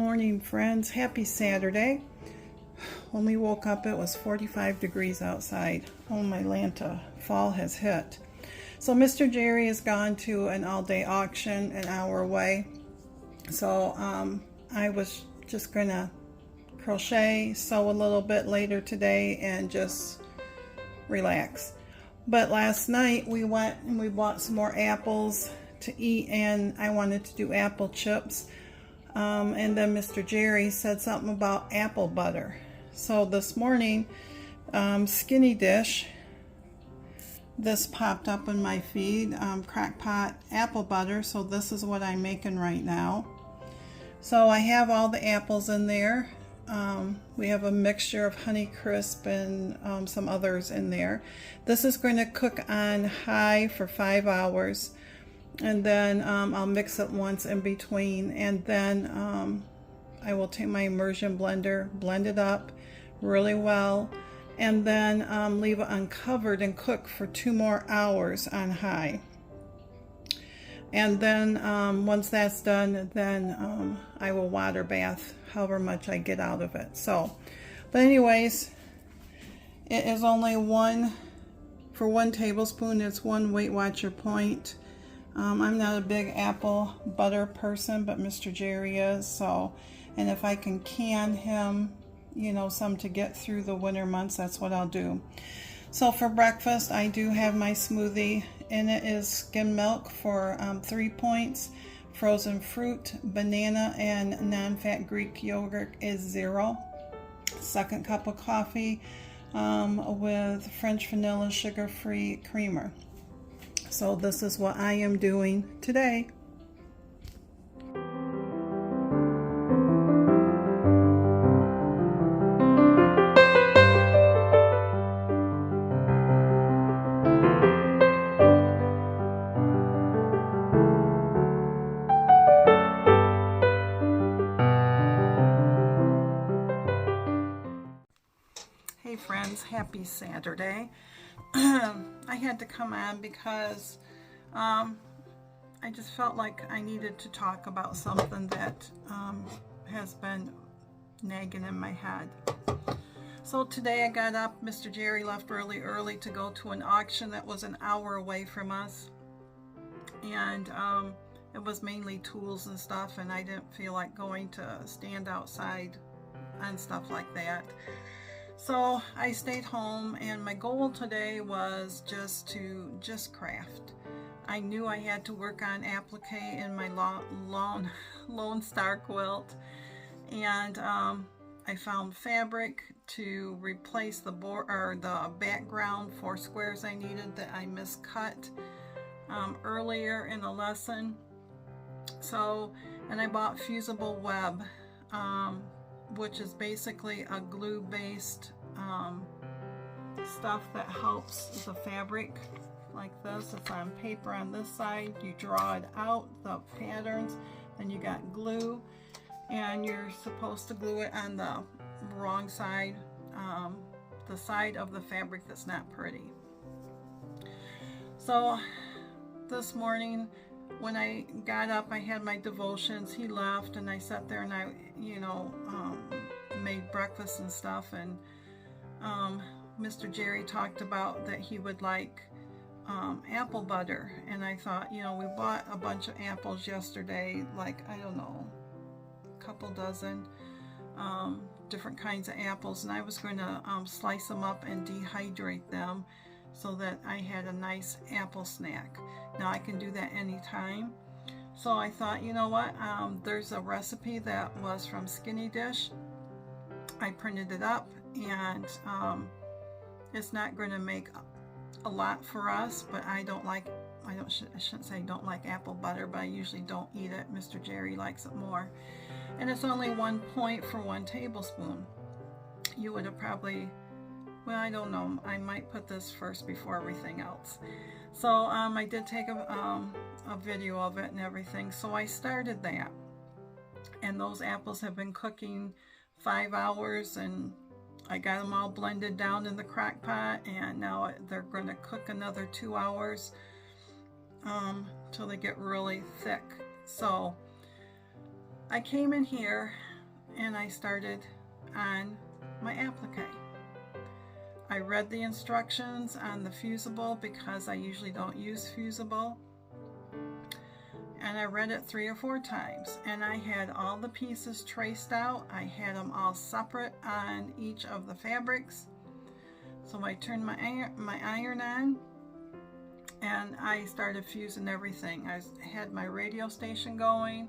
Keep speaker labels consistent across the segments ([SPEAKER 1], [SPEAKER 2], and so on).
[SPEAKER 1] morning, friends. Happy Saturday. When we woke up, it was 45 degrees outside. Oh my Lanta, fall has hit. So Mr. Jerry has gone to an all-day auction an hour away. So I was just gonna crochet, sew a little bit later today, and just relax. But last night we went and we bought some more apples to eat, and I wanted to do apple chips. And then Mr. Jerry said something about apple butter. So this morning, Skinny Dish, this popped up in my feed, crock-pot apple butter. So this is what I'm making right now. So I have all the apples in there. We have a mixture of Honeycrisp and some others in there. This is going to cook on high for 5 hours. And then I'll mix it once in between, and then I will take my immersion blender, blend it up really well, and then leave it uncovered and cook for 2 more hours on high. And then once that's done, then I will water bath however much I get out of it. So, but anyways, it is only for 1 tablespoon, it's 1 Weight Watcher point. I'm not a big apple butter person, but Mr. Jerry is, so, and if I can him, you know, some to get through the winter months, that's what I'll do. So for breakfast, I do have my smoothie, and it is skim milk for 3 points, frozen fruit, banana, and non-fat Greek yogurt is 0. Second cup of coffee with French vanilla sugar-free creamer. So this is what I am doing today. Hey friends, happy Saturday. I had to come on because I just felt like I needed to talk about something that has been nagging in my head. So today I got up. Mr. Jerry left really early to go to an auction that was an hour away from us, and it was mainly tools and stuff, and I didn't feel like going to stand outside and stuff like that. So I stayed home, and my goal today was just to craft. I knew I had to work on applique in my Lone Star quilt, and I found fabric to replace the the background 4 squares I needed that I miscut earlier in the lesson. So, and I bought fusible web, which is basically a glue-based stuff that helps the fabric like this. It's on paper on this side. You draw it out, the patterns, then you got glue, and you're supposed to glue it on the wrong side, the side of the fabric that's not pretty. So this morning when I got up, I had my devotions. He left, and I sat there and I, you know, made breakfast and stuff, and Mr. Jerry talked about that he would like apple butter, and I thought, you know, we bought a bunch of apples yesterday, like, I don't know, a couple dozen different kinds of apples, and I was going to slice them up and dehydrate them so that I had a nice apple snack. Now I can do that anytime. So I thought, you know what, there's a recipe that was from Skinny Dish. I printed it up, and it's not going to make a lot for us, but I shouldn't say don't like apple butter, but I usually don't eat it. Mr. Jerry likes it more. And it's only 1 point for 1 tablespoon. You would have probably, well, I don't know, I might put this first before everything else. So I did take a video of it and everything, so I started that. And those apples have been cooking 5 hours, and I got them all blended down in the crock pot, and now they're going to cook another 2 hours till they get really thick. So I came in here and I started on my applique. I read the instructions on the fusible because I usually don't use fusible, and I read it 3 or 4 times, and I had all the pieces traced out. I had them all separate on each of the fabrics. So I turned my iron on, and I started fusing everything. I had my radio station going,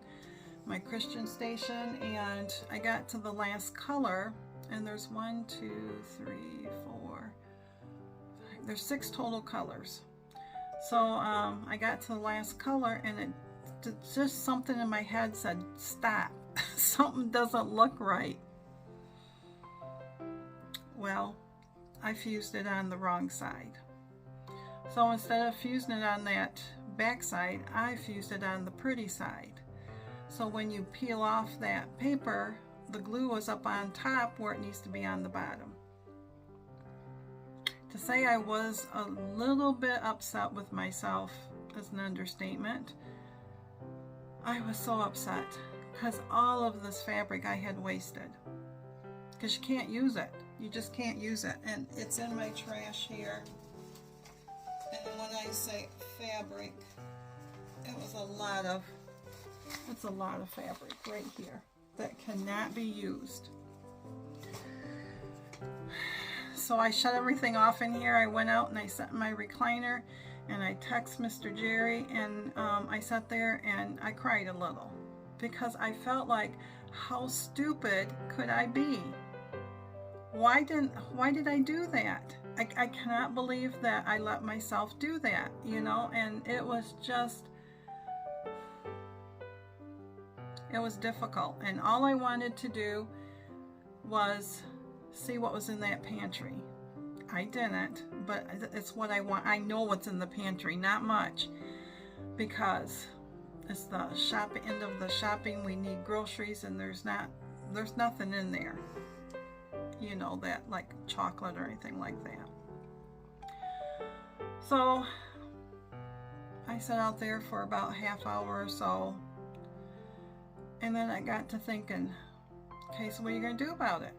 [SPEAKER 1] my Christian station, and I got to the last color, and there's 1, 2, 3, 4, 5, there's 6 total colors. So I got to the last color, and it just something in my head said, stop. Something doesn't look right. Well, I fused it on the wrong side. So instead of fusing it on that back side, I fused it on the pretty side. So when you peel off that paper, the glue was up on top where it needs to be on the bottom. To say I was a little bit upset with myself is an understatement. I was so upset because all of this fabric I had wasted. Because you can't use it. You just can't use it. And it's in my trash here. And when I say fabric, it's a lot of fabric right here that cannot be used. So I shut everything off in here. I went out and I sat in my recliner, and I text Mr. Jerry, and I sat there and I cried a little because I felt like, how stupid could I be? Why did I do that? I cannot believe that I let myself do that, you know, and it was difficult, and all I wanted to do was see what was in that pantry. I didn't, but it's what I want. I know what's in the pantry, not much, because it's the end of the shopping. We need groceries, and there's nothing in there, you know, that like chocolate or anything like that. So I sat out there for about half hour or so, and then I got to thinking, okay, so what are you going to do about it?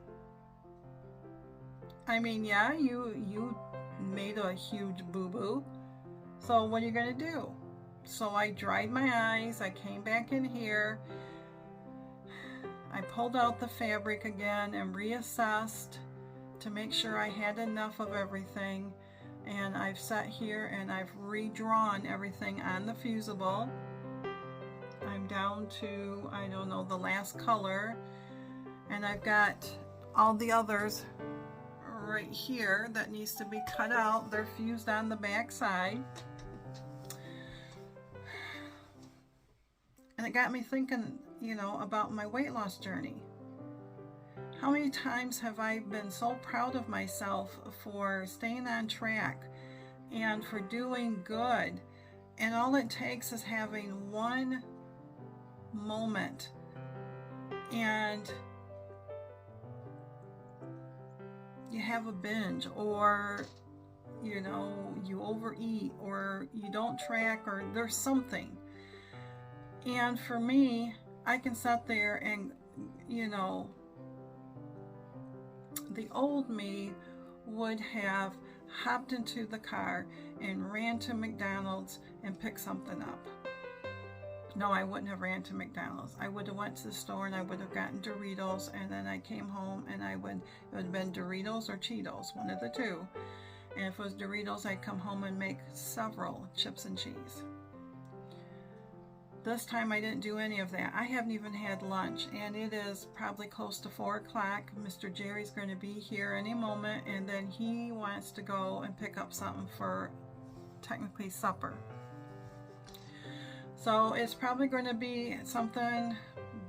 [SPEAKER 1] I mean, yeah, you made a huge boo-boo, so what are you going to do? So I dried my eyes, I came back in here, I pulled out the fabric again and reassessed to make sure I had enough of everything, and I've sat here and I've redrawn everything on the fusible. I'm down to, I don't know, the last color, and I've got all the others right here that needs to be cut out. They're fused on the back side. And it got me thinking, you know, about my weight loss journey. How many times have I been so proud of myself for staying on track and for doing good, and all it takes is having one moment and you have a binge, or you know, you overeat, or you don't track, or there's something. And for me, I can sit there and, you know, the old me would have hopped into the car and ran to McDonald's and picked something up. No, I wouldn't have ran to McDonald's. I would have went to the store and I would have gotten Doritos, and then I came home and it would have been Doritos or Cheetos, one of the two. And if it was Doritos, I'd come home and make several chips and cheese. This time I didn't do any of that. I haven't even had lunch, and it is probably close to 4 o'clock. Mr. Jerry's going to be here any moment, and then he wants to go and pick up something for technically supper. So it's probably going to be something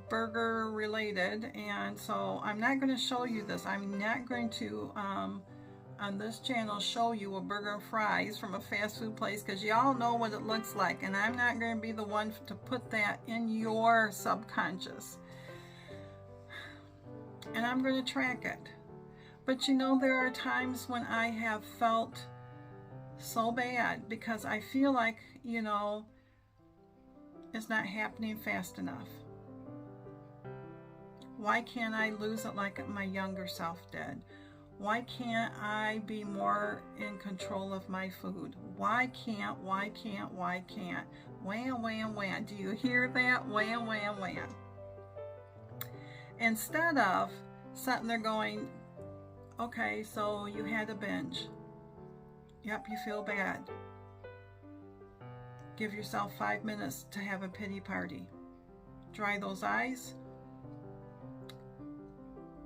[SPEAKER 1] burger related, and so I'm not going to show you this. I'm not going to on this channel show you a burger and fries from a fast food place, because y'all know what it looks like, and I'm not going to be the one to put that in your subconscious. And I'm going to track it. But you know, there are times when I have felt so bad because I feel like, you know, it's not happening fast enough. Why can't I lose it like my younger self did? Why can't I be more in control of my food? Why can't? Wham, wham, wham. Do you hear that? Wham, wham, wham. Instead of sitting there going, okay, so you had a binge. Yep, you feel bad. Give yourself 5 minutes to have a pity party. Dry those eyes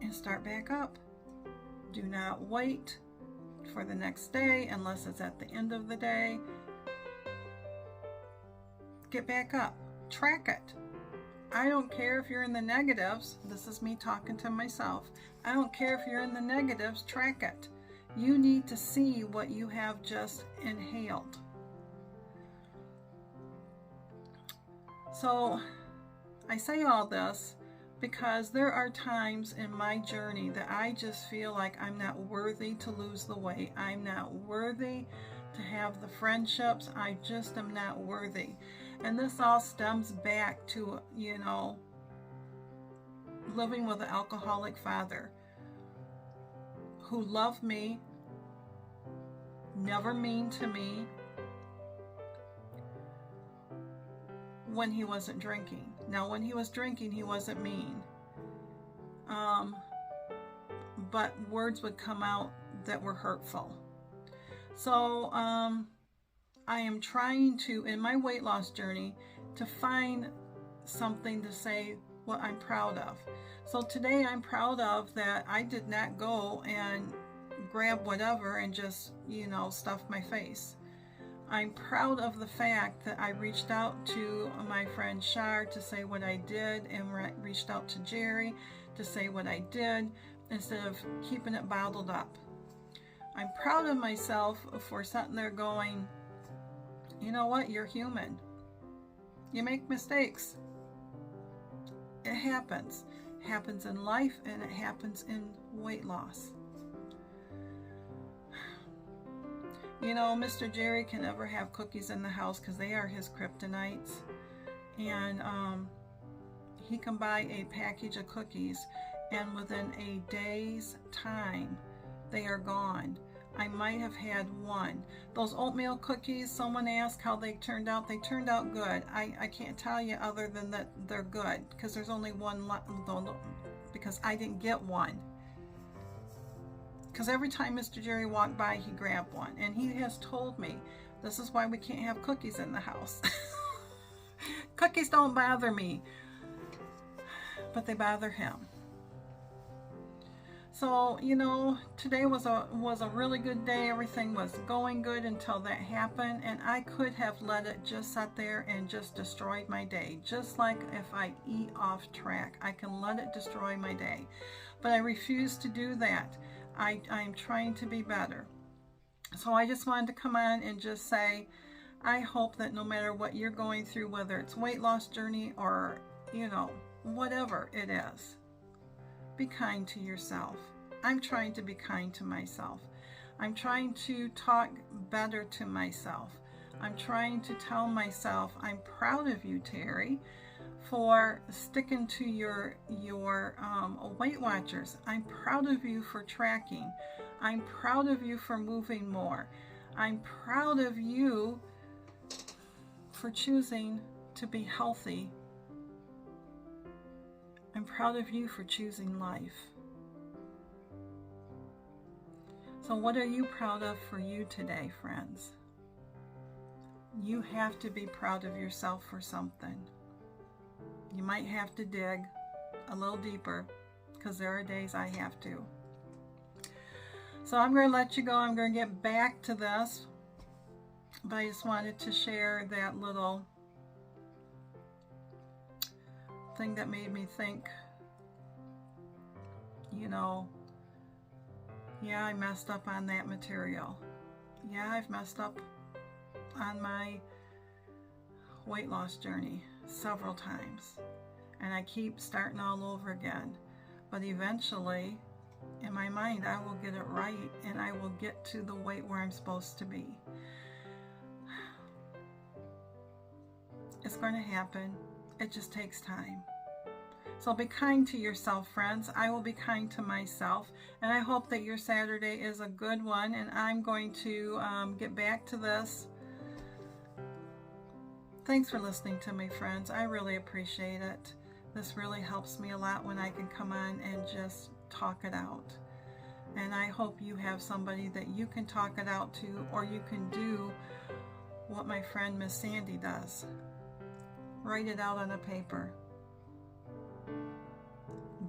[SPEAKER 1] and start back up. Do not wait for the next day unless it's at the end of the day. Get back up. Track it. I don't care if you're in the negatives. This is me talking to myself. I don't care if you're in the negatives. Track it. You need to see what you have just inhaled. So I say all this because there are times in my journey that I just feel like I'm not worthy to lose the weight. I'm not worthy to have the friendships. I just am not worthy. And this all stems back to, living with an alcoholic father who loved me, never mean to me when he wasn't drinking. Now, when he was drinking, he wasn't mean. But words would come out that were hurtful. So I am trying to, in my weight loss journey, to find something to say what I'm proud of. So today I'm proud of that I did not go and grab whatever and just, stuff my face. I'm proud of the fact that I reached out to my friend Shar to say what I did, and reached out to Jerry to say what I did instead of keeping it bottled up. I'm proud of myself for sitting there going, you know what, you're human. You make mistakes. It happens. It happens in life, and it happens in weight loss. Mr. Jerry can never have cookies in the house because they are his kryptonites. And he can buy a package of cookies, and within a day's time, they are gone. I might have had one. Those oatmeal cookies, someone asked how they turned out. They turned out good. I can't tell you other than that they're good, because there's only one left, because I didn't get one. Because every time Mr. Jerry walked by, he grabbed one. And he has told me, this is why we can't have cookies in the house. Cookies don't bother me, but they bother him. So, today was a really good day. Everything was going good until that happened. And I could have let it just sit there and just destroyed my day. Just like if I eat off track, I can let it destroy my day. But I refuse to do that. I'm trying to be better. So I just wanted to come on and just say, I hope that no matter what you're going through, whether it's weight loss journey or, whatever it is, be kind to yourself. I'm trying to be kind to myself. I'm trying to talk better to myself. I'm trying to tell myself, I'm proud of you, Teri, for sticking to your Weight Watchers. I'm proud of you for tracking. I'm proud of you for moving more. I'm proud of you for choosing to be healthy. I'm proud of you for choosing life. So what are you proud of for you today, friends? You have to be proud of yourself for something. You might have to dig a little deeper, because there are days I have to. So I'm going to let you go. I'm going to get back to this, but I just wanted to share that little thing that made me think, yeah, I messed up on that material. Yeah, I've messed up on my weight loss journey several times, and I keep starting all over again. But eventually, in my mind, I will get it right, and I will get to the weight where I'm supposed to be. It's going to happen. It just takes time. So be kind to yourself, friends. I will be kind to myself. And I hope that your Saturday is a good one. And I'm going to get back to this. Thanks for listening to me, friends. I really appreciate it. This really helps me a lot when I can come on and just talk it out. And I hope you have somebody that you can talk it out to, or you can do what my friend Miss Sandy does. Write it out on a paper.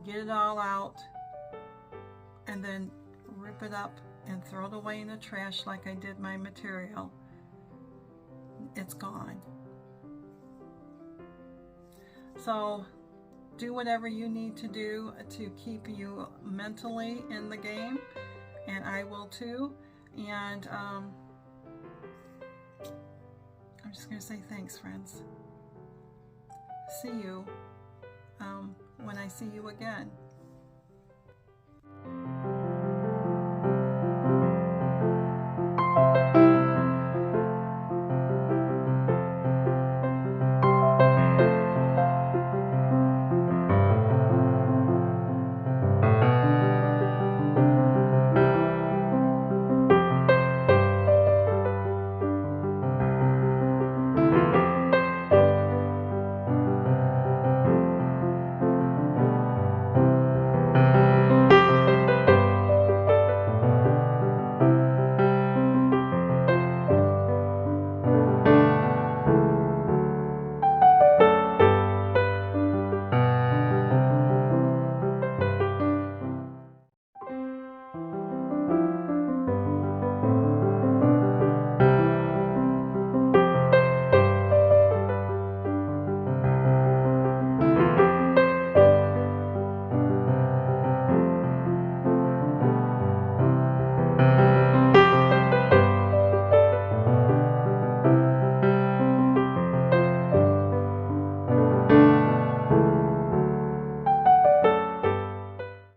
[SPEAKER 1] Get it all out, and then rip it up and throw it away in the trash like I did my material. It's gone. So do whatever you need to do to keep you mentally in the game, and I will too. And I'm just going to say thanks, friends. See you when I see you again.